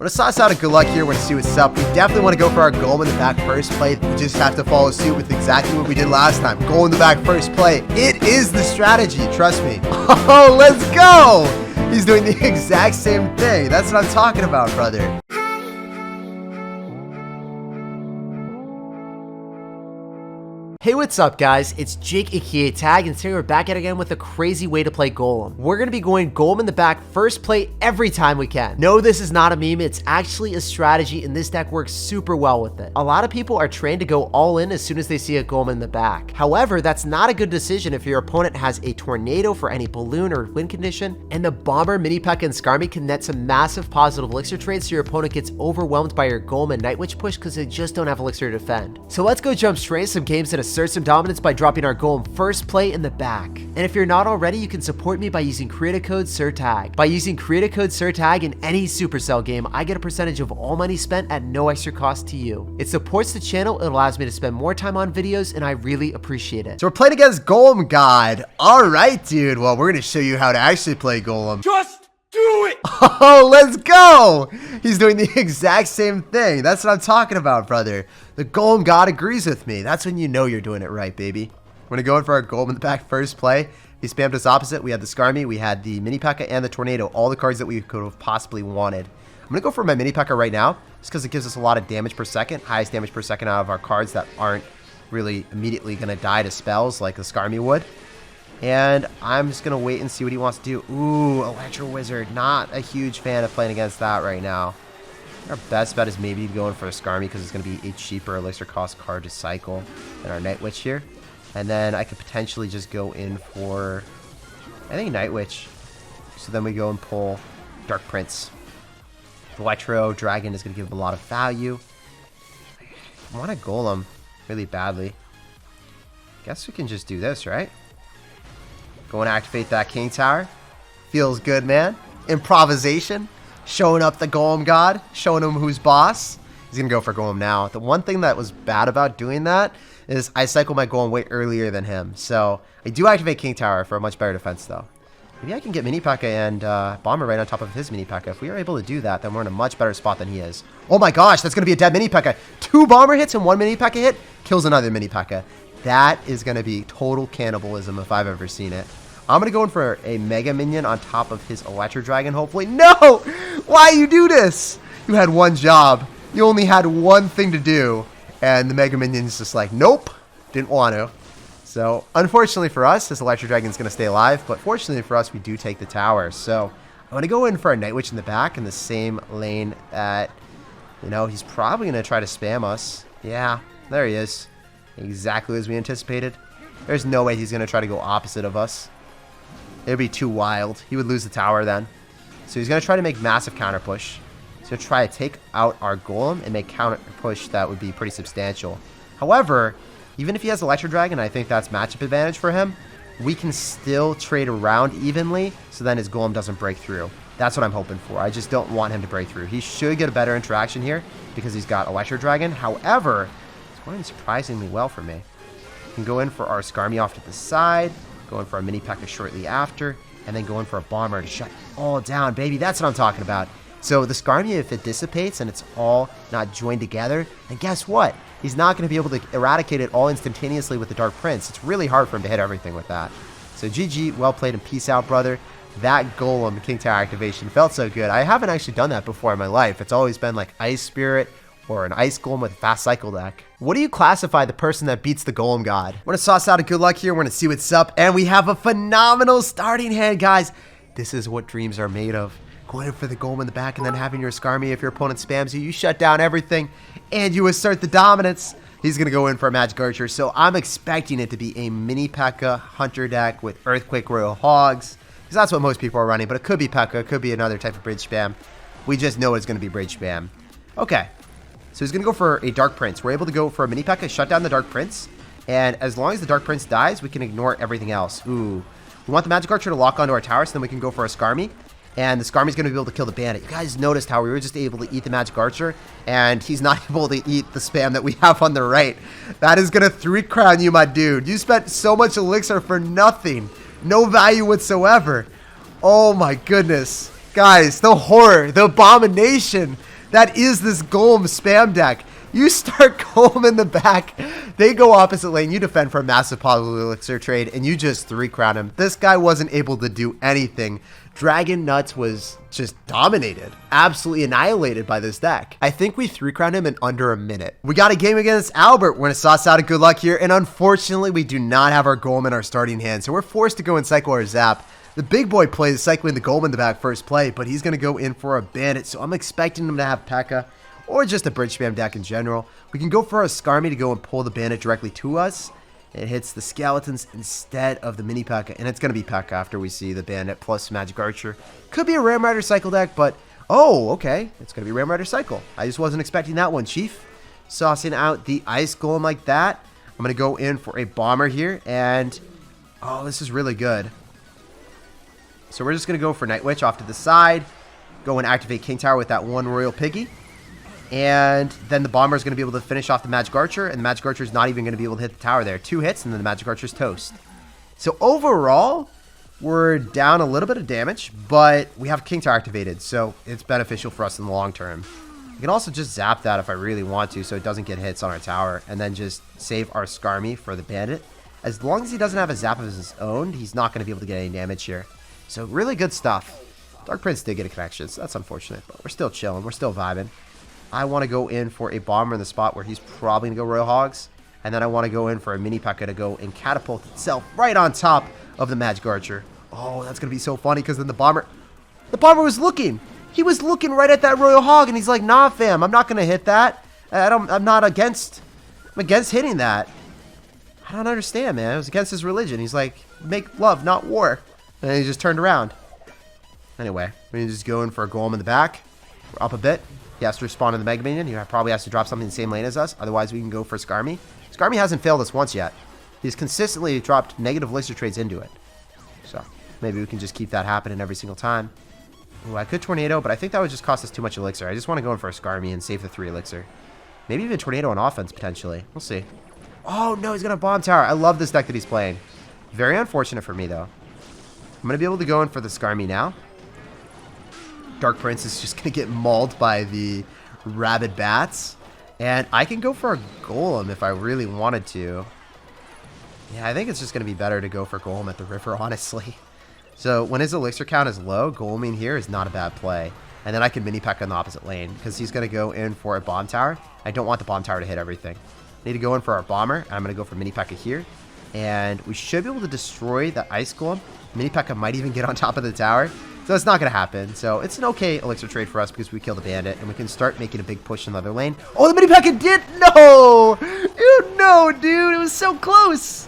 Want to sauce out a good luck here. Want to see what's up. We definitely want to go for our Golem in the back first play. We just have to follow suit with exactly what we did last time. Goal in the back first play. It is the strategy. Trust me. Oh, let's go. He's doing the exact same thing. That's what I'm talking about, brother. Hey, what's up guys? It's Jake aka Tag, and today we're back at it again with a crazy way to play Golem. We're gonna be going Golem in the back first play every time we can. No, this is not a meme, it's actually a strategy, and this deck works super well with it. A lot of people are trained to go all in as soon as they see a Golem in the back. However, that's not a good decision if your opponent has a tornado for any balloon or wind condition, and the Bomber, Mini P.E.K.K.A, and Skarmy can net some massive positive elixir trades so your opponent gets overwhelmed by your Golem and Night Witch push because they just don't have elixir to defend. So let's go jump straight into some games and assert some dominance by dropping our Golem first play in the back. And if you're not already, you can support me by using creator code SirTag. By using creator code SirTag in any Supercell game, I get a percentage of all money spent at no extra cost to you. It supports the channel, it allows me to spend more time on videos, and I really appreciate it. So we're playing against Golem God. All right, dude. Well, we're gonna show you how to actually play Golem. Just do it! Oh, let's go! He's doing the exact same thing. That's what I'm talking about, brother. The Golem God agrees with me. That's when you know you're doing it right, baby. We're gonna go in for our Golem in the back first play. He spammed us opposite. We had the Skarmy, we had the Mini P.E.K.K.A, and the Tornado. All the cards that we could have possibly wanted. I'm gonna go for my Mini P.E.K.K.A right now, just because it gives us a lot of damage per second. Highest damage per second out of our cards that aren't really immediately gonna die to spells like the Skarmy would. And I'm just going to wait and see what he wants to do. Ooh, Electro Wizard. Not a huge fan of playing against that right now. Our best bet is maybe going for a Skarmy because it's going to be a cheaper elixir cost card to cycle than our Night Witch here. And then I could potentially just go in for, I think, Night Witch. So then we go and pull Dark Prince. Electro Dragon is going to give him a lot of value. I want a Golem really badly. Guess we can just do this, right? Go and activate that King Tower. Feels good, man. Improvisation. Showing up the Golem God. Showing him who's boss. He's going to go for Golem now. The one thing that was bad about doing that is I cycle my Golem way earlier than him. So I do activate King Tower for a much better defense, though. Maybe I can get Mini P.E.K.K.A and Bomber right on top of his Mini P.E.K.K.A. If we are able to do that, then we're in a much better spot than he is. Oh my gosh, that's going to be a dead Mini P.E.K.K.A. 2 Bomber hits and 1 Mini P.E.K.K.A hit. Kills another Mini P.E.K.K.A. That is going to be total cannibalism if I've ever seen it. I'm going to go in for a Mega Minion on top of his Electro Dragon, hopefully. No! Why you do this? You had one job. You only had one thing to do. And the Mega Minion's just like, nope. Didn't want to. So, unfortunately for us, this Electro Dragon's going to stay alive. But fortunately for us, we do take the tower. So, I'm going to go in for a Night Witch in the back in the same lane that, you know, he's probably going to try to spam us. Yeah, there he is. Exactly as we anticipated. There's no way he's going to try to go opposite of us. It would be too wild. He would lose the tower then. So he's going to try to make massive counter push. He's going to try to take out our Golem and make counter push that would be pretty substantial. However, even if he has Electro Dragon, I think that's matchup advantage for him. We can still trade around evenly, so then his Golem doesn't break through. That's what I'm hoping for. I just don't want him to break through. He should get a better interaction here because he's got Electro Dragon. However, it's going surprisingly well for me. We can go in for our Skarmy off to the side. Go in for a Mini P.E.K.K.A shortly after, and then go in for a Bomber to shut all down, baby. That's what I'm talking about. So the Skarmy, if it dissipates and it's all not joined together, then guess what? He's not going to be able to eradicate it all instantaneously with the Dark Prince. It's really hard for him to hit everything with that. So GG, well played, and peace out, brother. That Golem King Tower activation felt so good. I haven't actually done that before in my life. It's always been like Ice Spirit or an Ice Golem with a fast cycle deck. What do you classify the person that beats the Golem God? We're gonna sauce out a good luck here. We're gonna see what's up, and we have a phenomenal starting hand, guys. This is what dreams are made of. Going in for the Golem in the back and then having your Skarmy. If your opponent spams you, you shut down everything and you assert the dominance. He's gonna go in for a Magic Archer, so I'm expecting it to be a Mini P.E.K.K.A Hunter deck with Earthquake Royal Hogs, because that's what most people are running, but it could be P.E.K.K.A, it could be another type of bridge spam. We just know it's gonna be bridge spam. Okay. So he's going to go for a Dark Prince. We're able to go for a Mini P.E.K.K.A, shut down the Dark Prince. And as long as the Dark Prince dies, we can ignore everything else. Ooh. We want the Magic Archer to lock onto our tower, so then we can go for a Skarmy. And the Skarmy's going to be able to kill the Bandit. You guys noticed how we were just able to eat the Magic Archer, and he's not able to eat the spam that we have on the right. That is going to 3-crown you, my dude. You spent so much elixir for nothing. No value whatsoever. Oh my goodness. Guys, the horror, the abomination. That is this Golem spam deck. You start Golem in the back, they go opposite lane, you defend for a massive positive elixir trade, and you just 3-crown him. This guy wasn't able to do anything. Dragon Nuts was just dominated, absolutely annihilated by this deck. I think we 3-crowned him in under a minute. We got a game against Albert. We're going to sauce out a good luck here, and unfortunately, we do not have our Golem in our starting hand, so we're forced to go and cycle our Zap. The big boy plays cycling the Golem in the back first play, but he's going to go in for a Bandit, so I'm expecting him to have P.E.K.K.A. or just a bridge spam deck in general. We can go for a Skarmy to go and pull the Bandit directly to us. It hits the Skeletons instead of the mini P.E.K.K.A. And it's going to be P.E.K.K.A. after we see the Bandit plus Magic Archer. Could be a Ram Rider Cycle deck, but... oh, okay. It's going to be Ram Rider Cycle. I just wasn't expecting that one, Chief. Saucing out the Ice Golem like that. I'm going to go in for a Bomber here. And... oh, this is really good. So we're just going to go for Night Witch off to the side. Go and activate King Tower with that one Royal Piggy. And then the Bomber is going to be able to finish off the Magic Archer, and the Magic Archer is not even going to be able to hit the tower there. 2 hits, and then the Magic Archer's toast. So overall, we're down a little bit of damage, but we have King Tower activated, so it's beneficial for us in the long term. I can also just zap that if I really want to, so it doesn't get hits on our tower, and then just save our Skarmy for the Bandit. As long as he doesn't have a zap of his own, he's not going to be able to get any damage here. So really good stuff. Dark Prince did get a connection, so that's unfortunate, but we're still chilling. We're still vibing. I want to go in for a Bomber in the spot where he's probably going to go Royal Hogs. And then I want to go in for a mini P.E.K.K.A. to go and catapult itself right on top of the Magic Archer. Oh, that's going to be so funny because then the Bomber was looking. He was looking right at that Royal Hog and he's like, nah, fam, I'm not going to hit that. I'm against hitting that. I don't understand, man. It was against his religion. He's like, make love, not war. And then he just turned around. Anyway, we can just go in for a Golem in the back. We're up a bit. He has to respawn in the Mega Minion. He probably has to drop something in the same lane as us. Otherwise, we can go for Skarmy. Skarmy hasn't failed us once yet. He's consistently dropped negative elixir trades into it. So, maybe we can just keep that happening every single time. Ooh, I could Tornado, but I think that would just cost us too much elixir. I just want to go in for a Skarmy and save the 3 elixir. Maybe even Tornado on offense, potentially. We'll see. Oh, no, he's going to Bomb Tower. I love this deck that he's playing. Very unfortunate for me, though. I'm going to be able to go in for the Skarmy now. Dark Prince is just going to get mauled by the Rabid Bats. And I can go for a Golem if I really wanted to. Yeah, I think it's just going to be better to go for Golem at the river, honestly. So when his elixir count is low, Goleming here is not a bad play. And then I can mini P.E.K.K.A. in the opposite lane because he's going to go in for a Bomb Tower. I don't want the Bomb Tower to hit everything. I need to go in for our Bomber, and I'm going to go for mini P.E.K.K.A. here. And we should be able to destroy the Ice Golem. Mini P.E.K.K.A. might even get on top of the tower. So it's not going to happen. So it's an okay elixir trade for us because we kill the Bandit. And we can start making a big push in the other lane. Oh, the mini P.E.K.K.A. did! No! No, dude. It was so close.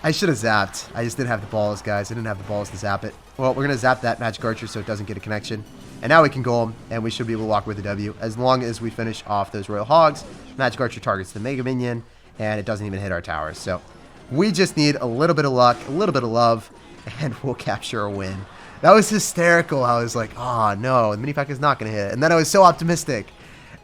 I should have zapped. I just didn't have the balls, guys. I didn't have the balls to zap it. Well, we're going to zap that Magic Archer so it doesn't get a connection. And now we can Golem. And we should be able to walk with the W. As long as we finish off those Royal Hogs. Magic Archer targets the Mega Minion. And it doesn't even hit our towers. So we just need a little bit of luck. A little bit of love. And we'll capture a win. That was hysterical. I was like, oh no, the mini P.E.K.K.A. is not going to hit. And then I was so optimistic.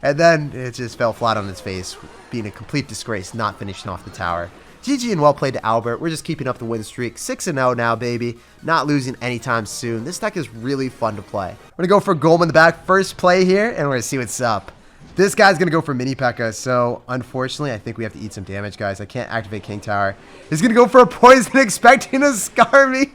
And then it just fell flat on its face, being a complete disgrace, not finishing off the tower. GG and well played to Albert. We're just keeping up the win streak. 6-0 now, baby. Not losing anytime soon. This deck is really fun to play. We're going to go for Golem in the back. First play here, and we're going to see what's up. This guy's going to go for mini P.E.K.K.A. So, unfortunately, I think we have to eat some damage, guys. I can't activate King Tower. He's going to go for a Poison, expecting a Skarmy.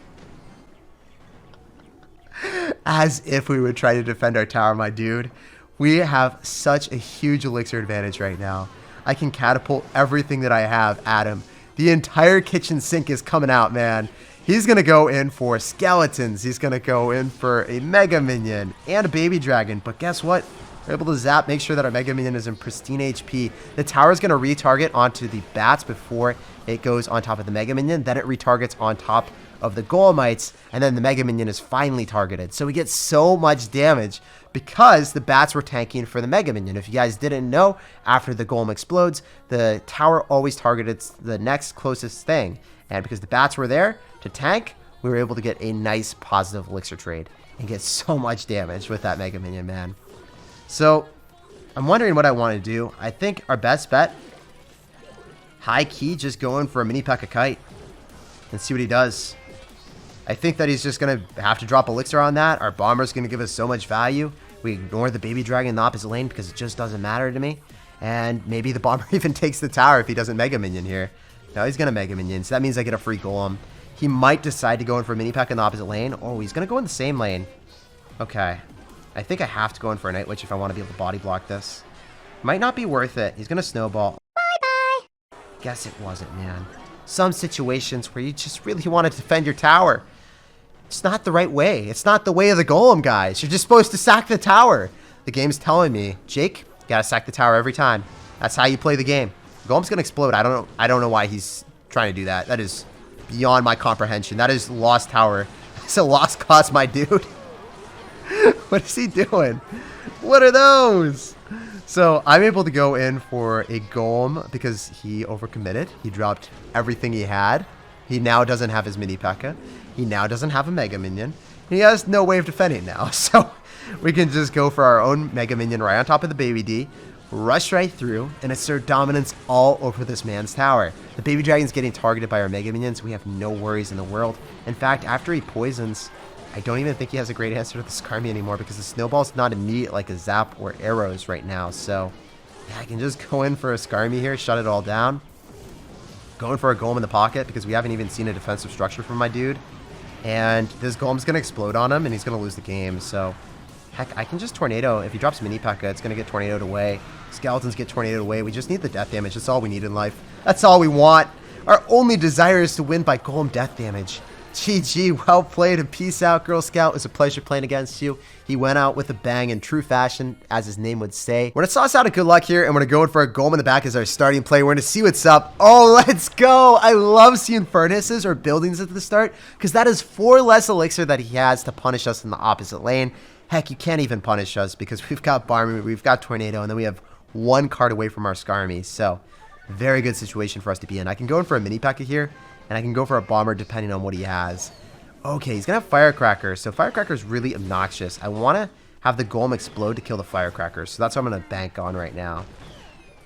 As if we would try to defend our tower, my dude. We have such a huge elixir advantage right now. I can catapult everything that I have at him. The entire kitchen sink is coming out, man. He's going to go in for Skeletons. He's going to go in for a Mega Minion and a Baby Dragon. But guess what? We're able to zap, make sure that our Mega Minion is in pristine HP. The tower is going to retarget onto the bats before it goes on top of the Mega Minion. Then it retargets on top of the Golemites, and then the Mega Minion is finally targeted. So we get so much damage because the bats were tanking for the Mega Minion. If you guys didn't know, after the Golem explodes, the tower always targeted the next closest thing. And because the bats were there to tank, we were able to get a nice positive elixir trade and get so much damage with that Mega Minion, man. So I'm wondering what I want to do. I think our best bet, high key, just going for a mini P.E.K.K.A. kite and see what he does. I think that he's just going to have to drop elixir on that. Our Bomber's going to give us so much value. We ignore the baby dragon in the opposite lane because it just doesn't matter to me. And maybe the bomber even takes the tower if he doesn't Mega Minion here. No, he's going to Mega Minion, so that means I get a free Golem. He might decide to go in for a Mini Pack in the opposite lane. Oh, he's going to go in the same lane. Okay. I think I have to go in for a Night Witch if I want to be able to body block this. Might not be worth it. He's going to Snowball. Bye-bye. Guess it wasn't, man. Some situations where you just really want to defend your tower. It's not the right way. It's not the way of the Golem, guys. You're just supposed to sack the tower. The game's telling me, Jake, you gotta sack the tower every time. That's how you play the game. The Golem's gonna explode. I don't know why he's trying to do that. That is beyond my comprehension. That is lost tower. It's a lost cause, my dude. What is he doing? What are those? So I'm able to go in for a Golem because he overcommitted. He dropped everything he had. He now doesn't have his Mini P.E.K.K.A. He now doesn't have a Mega Minion. He has no way of defending now. So we can just go for our own Mega Minion right on top of the Baby D, rush right through, and assert dominance all over this man's tower. The Baby Dragon's getting targeted by our Mega Minions. We have no worries in the world. In fact, after he poisons, I don't even think he has a great answer to the Skarmy anymore because the Snowball's not immediate like a Zap or Arrows right now. So yeah, I can just go in for a Skarmy here, shut it all down. Going for a Golem in the pocket because we haven't even seen a defensive structure from my dude. And this Golem's going to explode on him, and he's going to lose the game. So, heck, I can just Tornado. If he drops Mini P.E.K.K.A, it's going to get Tornadoed away. Skeletons get Tornadoed away. We just need the death damage. That's all we need in life. That's all we want. Our only desire is to win by Golem death damage. GG, well played, and peace out, Girl Scout. It was a pleasure playing against you. He went out with a bang in true fashion, as his name would say. We're going to sauce out a good luck here, and we're going to go in for a Golem in the back as our starting play. We're going to see what's up. Oh, let's go. I love seeing furnaces or buildings at the start, because that is 4 less elixir that he has to punish us in the opposite lane. Heck, you can't even punish us, because we've got Barmy, we've got Tornado, and then we have 1 card away from our Skarmy. So, very good situation for us to be in. I can go in for a Mini P.E.K.K.A here, and I can go for a Bomber depending on what he has. Okay, he's going to have Firecracker. So Firecracker is really obnoxious. I want to have the Golem explode to kill the Firecracker. So that's what I'm going to bank on right now.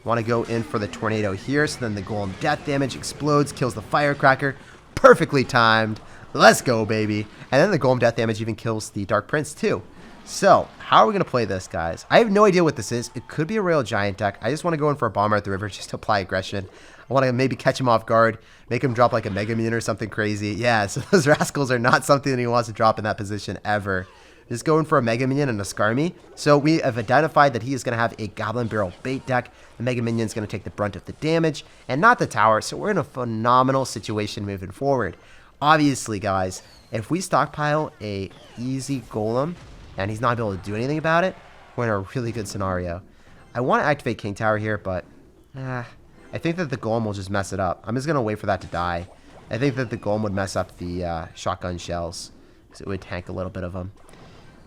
I want to go in for the Tornado here. So then the Golem death damage explodes, kills the Firecracker. Perfectly timed. Let's go, baby. And then the Golem death damage even kills the Dark Prince too. So, how are we going to play this, guys? I have no idea what this is. It could be a Royal Giant deck. I just want to go in for a Bomber at the river just to apply aggression. I want to maybe catch him off guard, make him drop like a Mega Minion or something crazy. Yeah, so those Rascals are not something that he wants to drop in that position ever. Just going for a Mega Minion and a Skarmy. So we have identified that he is going to have a Goblin Barrel bait deck. The Mega Minion is going to take the brunt of the damage and not the tower. So we're in a phenomenal situation moving forward. Obviously, guys, if we stockpile a easy Golem and he's not able to do anything about it, we're in a really good scenario. I want to activate King Tower here, but I think that the Golem will just mess it up. I'm just going to wait for that to die. I think that the Golem would mess up the shotgun shells because it would tank a little bit of them.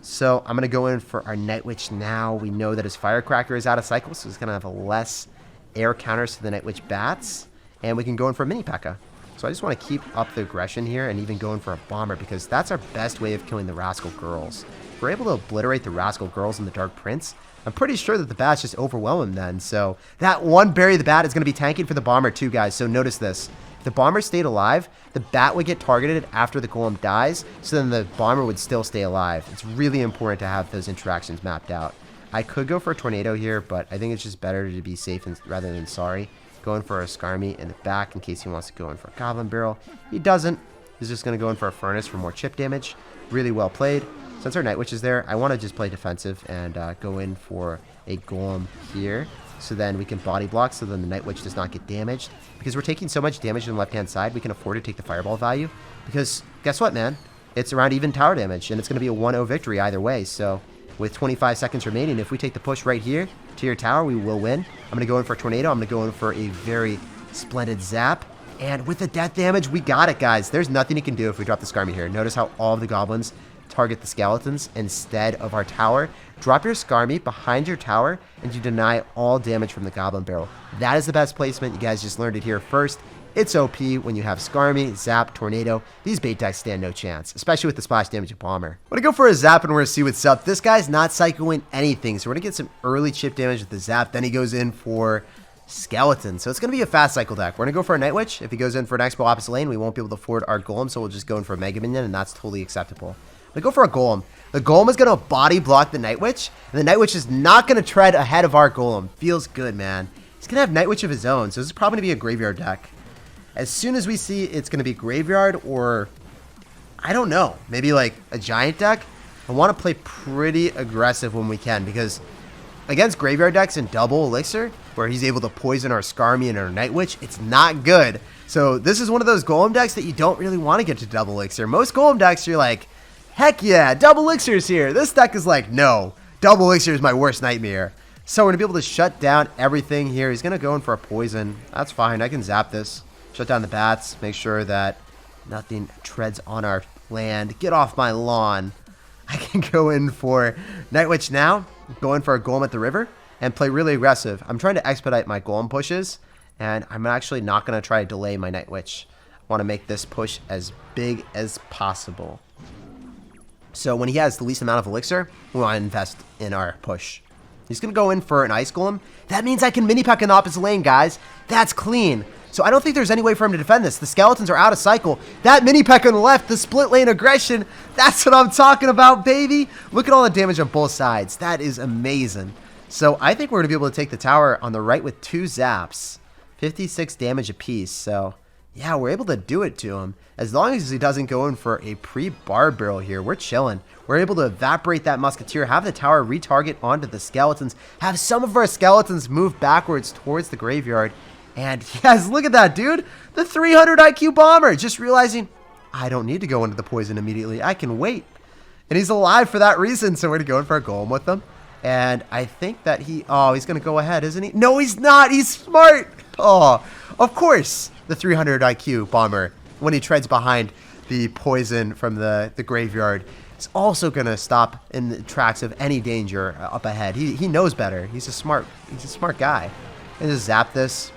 So I'm going to go in for our Night Witch now. We know that his Firecracker is out of cycle, so he's going to have less air counters to the Night Witch bats. And we can go in for a Mini P.E.K.K.A. So I just want to keep up the aggression here and even go in for a Bomber because that's our best way of killing the Rascal Girls. If we're able to obliterate the Rascal Girls and the Dark Prince, I'm pretty sure that the bats just overwhelm him then. So that one Bury the Bat is going to be tanking for the Bomber too, guys. So notice this. If the Bomber stayed alive, the Bat would get targeted after the Golem dies, so then the Bomber would still stay alive. It's really important to have those interactions mapped out. I could go for a Tornado here, but I think it's just better to be safe rather than sorry. Going for a Skarmy in the back in case he wants to go in for a Goblin Barrel. He doesn't. He's just going to go in for a Furnace for more chip damage. Really well played. Since our Night Witch is there, I want to just play defensive and go in for a Golem here. So then we can body block so then the Night Witch does not get damaged. Because we're taking so much damage on the left-hand side, we can afford to take the Fireball value. Because guess what, man? It's around even tower damage, and it's going to be a 1-0 victory either way. So with 25 seconds remaining, if we take the push right here to your tower, we will win. I'm going to go in for a Tornado. I'm going to go in for a very splendid Zap. And with the death damage, we got it, guys. There's nothing he can do if we drop the Skarmy here. Notice how all of the Goblins target the Skeletons instead of our tower. Drop your Skarmy behind your tower, and you deny all damage from the Goblin Barrel. That is the best placement. You guys just learned it here first. It's OP when you have Skarmy, Zap, Tornado. These bait decks stand no chance, especially with the splash damage of Bomber. I'm going to go for a Zap, and we're going to see what's up. This guy's not psychoing anything, so we're going to get some early chip damage with the Zap. Then he goes in for Skeleton. So it's going to be a fast cycle deck. We're going to go for a Night Witch. If he goes in for an Expo opposite lane, we won't be able to afford our Golem, so we'll just go in for a Mega Minion, and that's totally acceptable. We go for a Golem. The Golem is going to body block the Night Witch, and the Night Witch is not going to tread ahead of our Golem. Feels good, man. He's going to have Night Witch of his own, so this is probably going to be a graveyard deck. As soon as we see it's going to be graveyard or, I don't know, maybe like a giant deck, I want to play pretty aggressive when we can, because against graveyard decks in double elixir, where he's able to poison our Skarmy and our Night Witch, it's not good. So this is one of those Golem decks that you don't really want to get to double elixir. Most Golem decks, you're like, heck yeah, double elixir's here. This deck is like, no, double elixir is my worst nightmare. So we're going to be able to shut down everything here. He's going to go in for a poison. That's fine. I can zap this. Shut down the bats. Make sure that nothing treads on our land. Get off my lawn. I can go in for Night Witch now. Go in for a Golem at the river and play really aggressive. I'm trying to expedite my Golem pushes, and I'm actually not going to try to delay my Night Witch. I want to make this push as big as possible. So when he has the least amount of elixir, we want to invest in our push. He's going to go in for an Ice Golem. That means I can mini-peck in the opposite lane, guys. That's clean. So I don't think there's any way for him to defend this. The skeletons are out of cycle. That mini-peck on the left, the split lane aggression, that's what I'm talking about, baby. Look at all the damage on both sides. That is amazing. So I think we're going to be able to take the tower on the right with 2 zaps. 56 damage apiece. So yeah, we're able to do it to him. As long as he doesn't go in for a pre-barb barrel here, we're chilling. We're able to evaporate that musketeer, have the tower retarget onto the skeletons, have some of our skeletons move backwards towards the graveyard. And yes, look at that, dude. The 300 IQ bomber. Just realizing, I don't need to go into the poison immediately. I can wait. And he's alive for that reason, so we're going to go in for a Golem with him. And I think that he's going to go ahead, isn't he? No, he's not. He's smart. Oh, of course, the 300 IQ bomber, when he treads behind the poison from the graveyard, is also going to stop in the tracks of any danger up ahead. He knows better. He's a smart guy. And just zap this.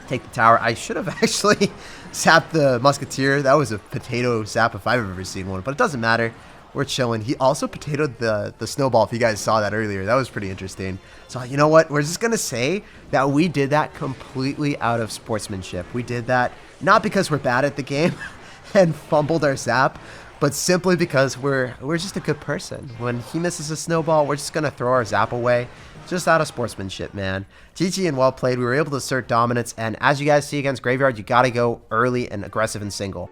Take the tower. I should have actually zapped the musketeer. That was a potato zap if I've ever seen one, but it doesn't matter. We're chilling. He also potatoed the snowball, if you guys saw that earlier. That was pretty interesting. So you know what? We're just going to say that we did that completely out of sportsmanship. We did that not because we're bad at the game and fumbled our zap, but simply because we're just a good person. When he misses a snowball, we're just going to throw our zap away. Just out of sportsmanship, man. GG and well played. We were able to assert dominance, and as you guys see against Graveyard, you got to go early and aggressive and single.